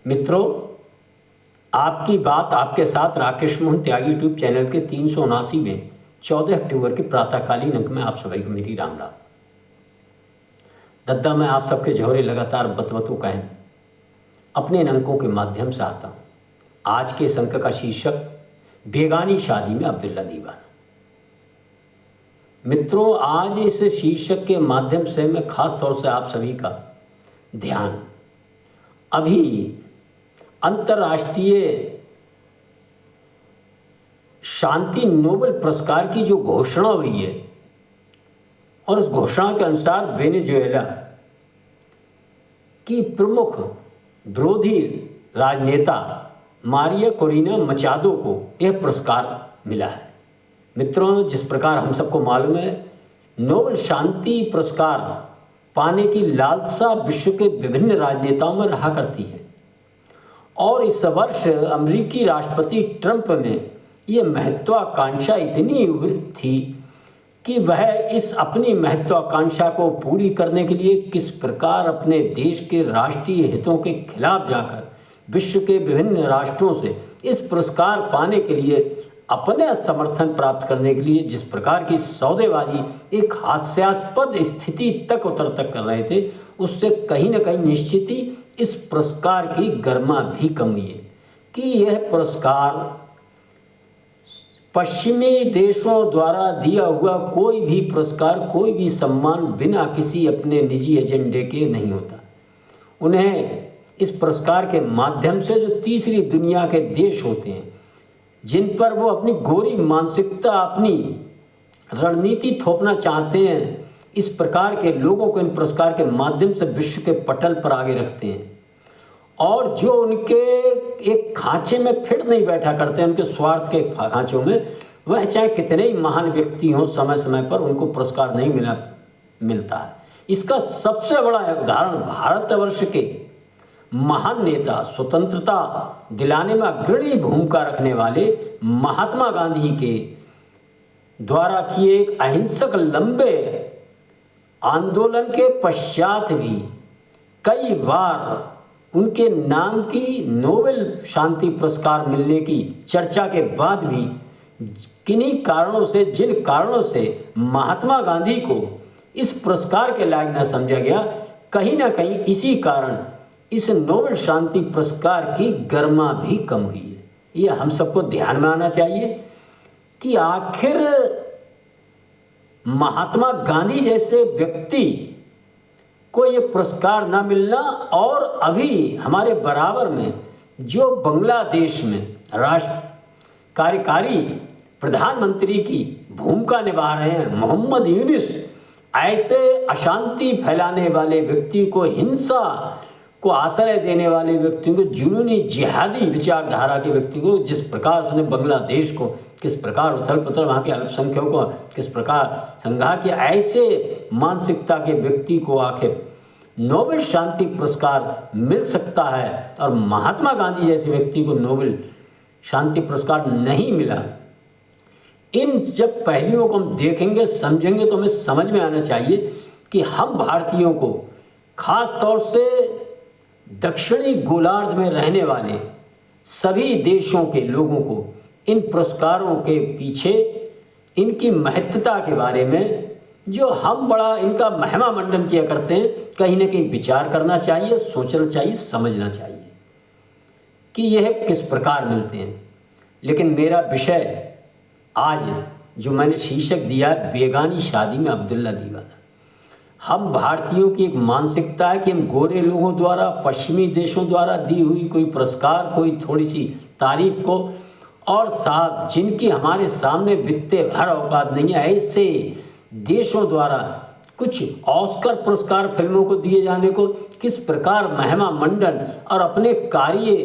मित्रों, आपकी बात आपके साथ राकेश मोहन त्यागी यूट्यूब चैनल के 379 में 14 अक्टूबर के प्रातःकालीन अंक में आप सभी को मेरी राम राम। दद्दा मैं आप सबके जोहरे लगातार बतवतु कहें अपने इन अंकों के माध्यम से आता हूँ। आज के इस अंक का शीर्षक बेगानी शादी में अब्दुल्ला दीवाना। मित्रों, आज इस शीर्षक के माध्यम से मैं खास तौर से आप सभी का ध्यान अभी अंतर्राष्ट्रीय शांति नोबेल पुरस्कार की जो घोषणा हुई है और उस घोषणा के अनुसार वेनेजुएला की प्रमुख विरोधी राजनेता मारिया कोरिना मचादो को यह पुरस्कार मिला है। मित्रों, जिस प्रकार हम सबको मालूम है, नोबेल शांति पुरस्कार पाने की लालसा विश्व के विभिन्न राजनेताओं में रहा करती है और इस वर्ष अमेरिकी राष्ट्रपति ट्रंप में ये महत्वाकांक्षा इतनी उभरी थी कि वह इस अपनी महत्वाकांक्षा को पूरी करने के लिए किस प्रकार अपने देश के राष्ट्रीय हितों के खिलाफ जाकर विश्व के विभिन्न राष्ट्रों से इस पुरस्कार पाने के लिए अपने समर्थन प्राप्त करने के लिए जिस प्रकार की सौदेबाजी एक हास्यास्पद स्थिति तक कर रहे थे, उससे कहीं न कहीं निश्चित ही इस पुरस्कार की गरिमा भी कम हुई है कि यह पुरस्कार पश्चिमी देशों द्वारा दिया हुआ कोई भी पुरस्कार, कोई भी सम्मान बिना किसी अपने निजी एजेंडे के नहीं होता। उन्हें इस पुरस्कार के माध्यम से जो तीसरी दुनिया के देश होते हैं, जिन पर वो अपनी गोरी मानसिकता, अपनी रणनीति थोपना चाहते हैं, इस प्रकार के लोगों को इन पुरस्कार के माध्यम से विश्व के पटल पर आगे रखते हैं और जो उनके एक खांचे में फिट नहीं बैठा करते हैं, उनके स्वार्थ के खांचों में, वह चाहे कितने ही महान व्यक्ति हों, समय समय पर उनको पुरस्कार नहीं मिलता है। इसका सबसे बड़ा उदाहरण भारतवर्ष के महान नेता, स्वतंत्रता दिलाने में अग्रणी भूमिका रखने वाले महात्मा गांधी के द्वारा किए एक अहिंसक लंबे आंदोलन के पश्चात भी कई बार उनके नाम की नोबेल शांति पुरस्कार मिलने की चर्चा के बाद भी किन्हीं कारणों से, जिन कारणों से महात्मा गांधी को इस पुरस्कार के लायक न समझा गया, कहीं ना कहीं इसी कारण इस नोबेल शांति पुरस्कार की गरिमा भी कम हुई है। ये हम सबको ध्यान में आना चाहिए कि आखिर महात्मा गांधी जैसे व्यक्ति को ये पुरस्कार ना मिलना और अभी हमारे बराबर में जो बांग्लादेश में राष्ट्र कार्यकारी प्रधानमंत्री की भूमिका निभा रहे हैं मोहम्मद यूनुस, ऐसे अशांति फैलाने वाले व्यक्ति को, हिंसा को आश्रय देने वाले व्यक्तियों को, जुनूनी जिहादी विचारधारा के व्यक्ति को, जिस प्रकार उसने बांग्लादेश को किस प्रकार उथल पुथल, वहाँ के अल्पसंख्यकों को किस प्रकार संहार किया, ऐसे मानसिकता के व्यक्ति को आखिर नोबेल शांति पुरस्कार मिल सकता है और महात्मा गांधी जैसे व्यक्ति को नोबेल शांति पुरस्कार नहीं मिला। इन जब पहलुओं को हम देखेंगे, समझेंगे, तो हमें समझ में आना चाहिए कि हम भारतीयों को, खास तौर से दक्षिणी गोलार्ध में रहने वाले सभी देशों के लोगों को, इन पुरस्कारों के पीछे इनकी महत्ता के बारे में जो हम बड़ा इनका महिमा मंडन किया करते हैं, कहीं ना कहीं विचार करना चाहिए, सोचना चाहिए, समझना चाहिए कि यह किस प्रकार मिलते हैं। लेकिन मेरा विषय आज जो मैंने शीर्षक दिया, बेगानी शादी में अब्दुल्ला दीवाना। हम भारतीयों की एक मानसिकता है कि हम गोरे लोगों द्वारा, पश्चिमी देशों द्वारा दी हुई कोई पुरस्कार, कोई थोड़ी सी तारीफ को, और साथ जिनकी हमारे सामने वित्तीय भर औकात नहीं है, ऐसे देशों द्वारा कुछ ऑस्कर पुरस्कार फिल्मों को दिए जाने को किस प्रकार महिमा मंडन और अपने कार्य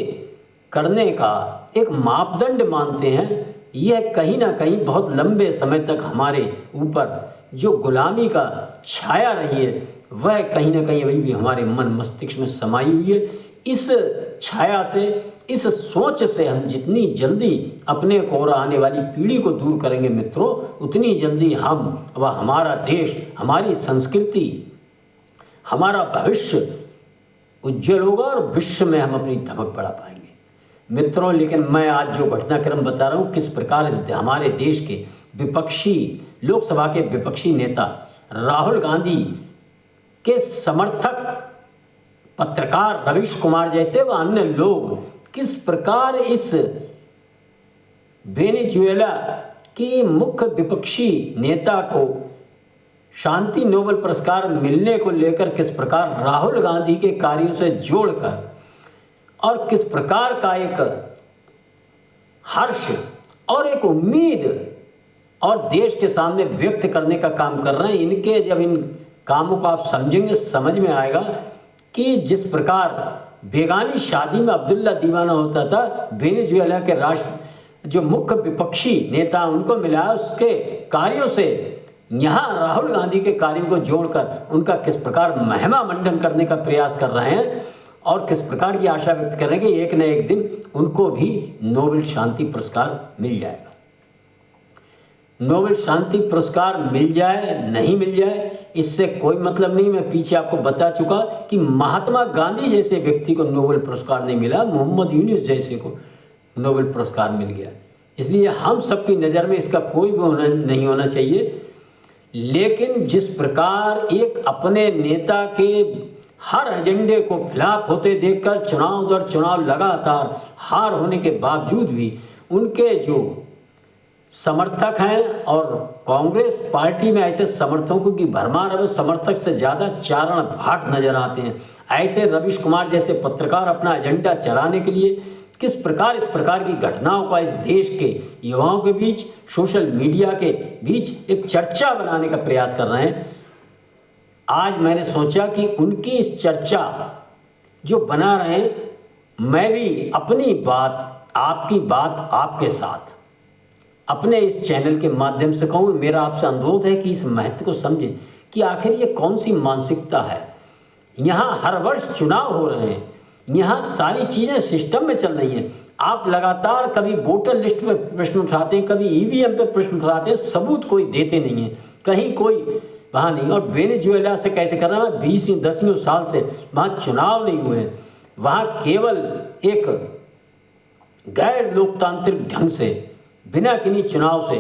करने का एक मापदंड मानते हैं। यह कहीं ना कहीं बहुत लंबे समय तक हमारे ऊपर जो गुलामी का छाया रही है, वह कहीं ना कहीं अभी भी हमारे मन मस्तिष्क में समाई हुई है। इस छाया से, इस सोच से हम जितनी जल्दी अपने को और आने वाली पीढ़ी को दूर करेंगे मित्रों, उतनी जल्दी हम व हमारा देश, हमारी संस्कृति, हमारा भविष्य उज्जवल होगा और विश्व में हम अपनी धमक बढ़ा पाएंगे। मित्रों, लेकिन मैं आज जो घटनाक्रम बता रहा हूँ, किस प्रकार हमारे देश के विपक्षी, लोकसभा के विपक्षी नेता राहुल गांधी के समर्थक पत्रकार रवीश कुमार जैसे व अन्य लोग किस प्रकार इस वेनेजुएला की मुख्य विपक्षी नेता को शांति नोबेल पुरस्कार मिलने को लेकर किस प्रकार राहुल गांधी के कार्यों से जोड़कर और किस प्रकार का एक हर्ष और एक उम्मीद और देश के सामने व्यक्त करने का काम कर रहे हैं। इनके जब इन कामों को आप समझेंगे, समझ में आएगा कि जिस प्रकार बेगानी शादी में अब्दुल्ला दीवाना होता था, वेनेजुएला के राष्ट्र जो मुख्य विपक्षी नेता उनको मिला, उसके कार्यों से यहाँ राहुल गांधी के कार्यों को जोड़कर उनका किस प्रकार महिमा मंडन करने का प्रयास कर रहे हैं और किस प्रकार की आशा व्यक्त कर रहे हैं कि एक न एक दिन उनको भी नोबेल शांति पुरस्कार मिल जाएगा। नोबेल शांति पुरस्कार मिल जाए नहीं मिल जाए इससे कोई मतलब नहीं। मैं पीछे आपको बता चुका कि महात्मा गांधी जैसे व्यक्ति को नोबेल पुरस्कार नहीं मिला, मोहम्मद यूनुस जैसे को नोबेल पुरस्कार मिल गया। इसलिए हम सबकी नज़र में इसका कोई भी नहीं होना चाहिए। लेकिन जिस प्रकार एक अपने नेता के हर एजेंडे को फ्लॉप होते देखकर चुनाव दर चुनाव लगातार हार होने के बावजूद भी उनके जो समर्थक हैं और कांग्रेस पार्टी में ऐसे समर्थकों की भरमार है, समर्थक से ज़्यादा चारण भाट नजर आते हैं। ऐसे रवीश कुमार जैसे पत्रकार अपना एजेंडा चलाने के लिए किस प्रकार इस प्रकार की घटनाओं का इस देश के युवाओं के बीच, सोशल मीडिया के बीच एक चर्चा बनाने का प्रयास कर रहे हैं। आज मैंने सोचा कि उनकी इस चर्चा जो बना रहे हैं, मैं भी अपनी बात, आपकी बात आपके साथ अपने इस चैनल के माध्यम से कहूँ। मेरा आपसे अनुरोध है कि इस महत्व को समझें कि आखिर ये कौन सी मानसिकता है। यहाँ हर वर्ष चुनाव हो रहे हैं, यहाँ सारी चीज़ें सिस्टम में चल रही हैं। आप लगातार कभी वोटर लिस्ट पे प्रश्न उठाते हैं, कभी ईवीएम पे प्रश्न उठाते हैं, सबूत कोई देते नहीं है, कहीं कोई वहाँ नहीं। और वेनेजुएला से कैसे करना है, 10 साल से वहाँ चुनाव नहीं हुए हैं। वहाँ केवल एक गैर लोकतांत्रिक ढंग से बिना किन्हीं चुनाव से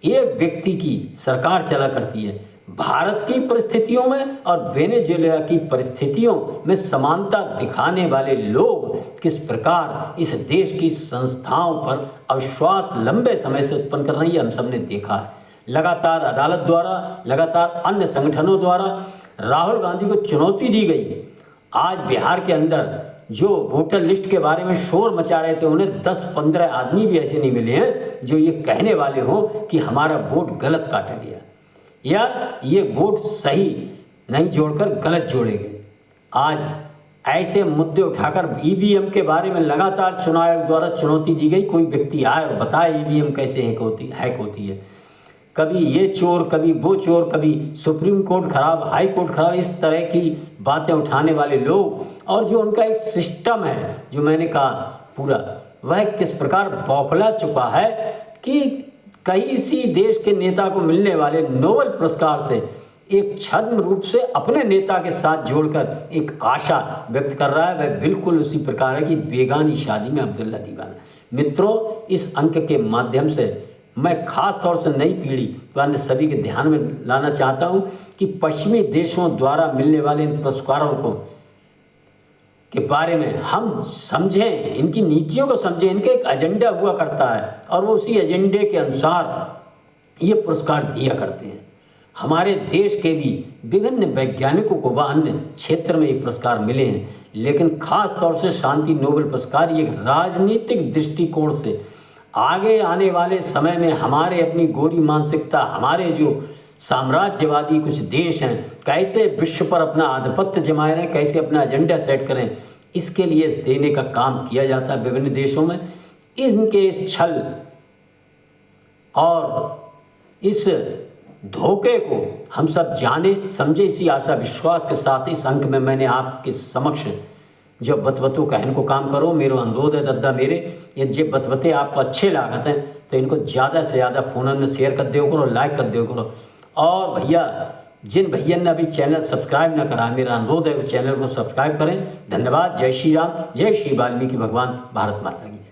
एक व्यक्ति की सरकार चला करती है। भारत की परिस्थितियों में और वेनेजुएला की परिस्थितियों में समानता दिखाने वाले लोग किस प्रकार इस देश की संस्थाओं पर अविश्वास लंबे समय से उत्पन्न कर रही है, हम सबने देखा है। लगातार अदालत द्वारा, लगातार अन्य संगठनों द्वारा राहुल गांधी को चुनौती दी गई। आज बिहार के अंदर जो वोटर लिस्ट के बारे में शोर मचा रहे थे, उन्हें 10-15 आदमी भी ऐसे नहीं मिले हैं जो ये कहने वाले हों कि हमारा वोट गलत काटा गया या ये वोट सही नहीं जोड़कर गलत जोड़े गए। आज ऐसे मुद्दे उठाकर ईवीएम के बारे में लगातार चुनाव आयोग द्वारा चुनौती दी गई। कोई व्यक्ति आए और बताए ईवीएम कैसे हैक होती है। कभी ये चोर, कभी वो चोर, कभी सुप्रीम कोर्ट खराब, हाई कोर्ट खराब, इस तरह की बातें उठाने वाले लोग और जो उनका एक सिस्टम है, जो मैंने कहा पूरा, वह किस प्रकार बौखला चुका है कि किसी देश के नेता को मिलने वाले नोबेल पुरस्कार से एक छद्म रूप से अपने नेता के साथ जोड़कर एक आशा व्यक्त कर रहा है। वह बिल्कुल उसी प्रकार है कि बेगानी शादी में अब्दुल्ला दीवाना। मित्रों, इस अंक के माध्यम से मैं खास तौर से नई पीढ़ी वाले सभी के ध्यान में लाना चाहता हूं कि पश्चिमी देशों द्वारा मिलने वाले इन पुरस्कारों को के बारे में हम समझें, इनकी नीतियों को समझें। इनका एक एजेंडा हुआ करता है और वो उसी एजेंडे के अनुसार ये पुरस्कार दिया करते हैं। हमारे देश के भी विभिन्न वैज्ञानिकों को व अन्य क्षेत्र में ये पुरस्कार मिले हैं, लेकिन खास तौर से शांति नोबेल पुरस्कार ये राजनीतिक दृष्टिकोण से आगे आने वाले समय में हमारे अपनी गोरी मानसिकता, हमारे जो साम्राज्यवादी कुछ देश हैं, कैसे विश्व पर अपना आधिपत्य जमाए रहें, कैसे अपना एजेंडा सेट करें, इसके लिए देने का काम किया जाता है विभिन्न देशों में। इनके इस छल और इस धोखे को हम सब जाने समझे, इसी आशा विश्वास के साथ इस अंक में मैंने आपके समक्ष जो बतबतों कहन को काम करो। मेरा अनुरोध है दद्दा मेरे, ये जे बतबते आपको अच्छे लागत हैं तो इनको ज़्यादा से ज़्यादा फ़ोन में शेयर कर दियो करो, लाइक कर दियो करो। और भैया जिन भैया ने अभी चैनल सब्सक्राइब न करा, मेरा अनुरोध है वो चैनल को सब्सक्राइब करें। धन्यवाद। जय श्री राम, जय श्री वाल्मीकि भगवान, भारत माता की।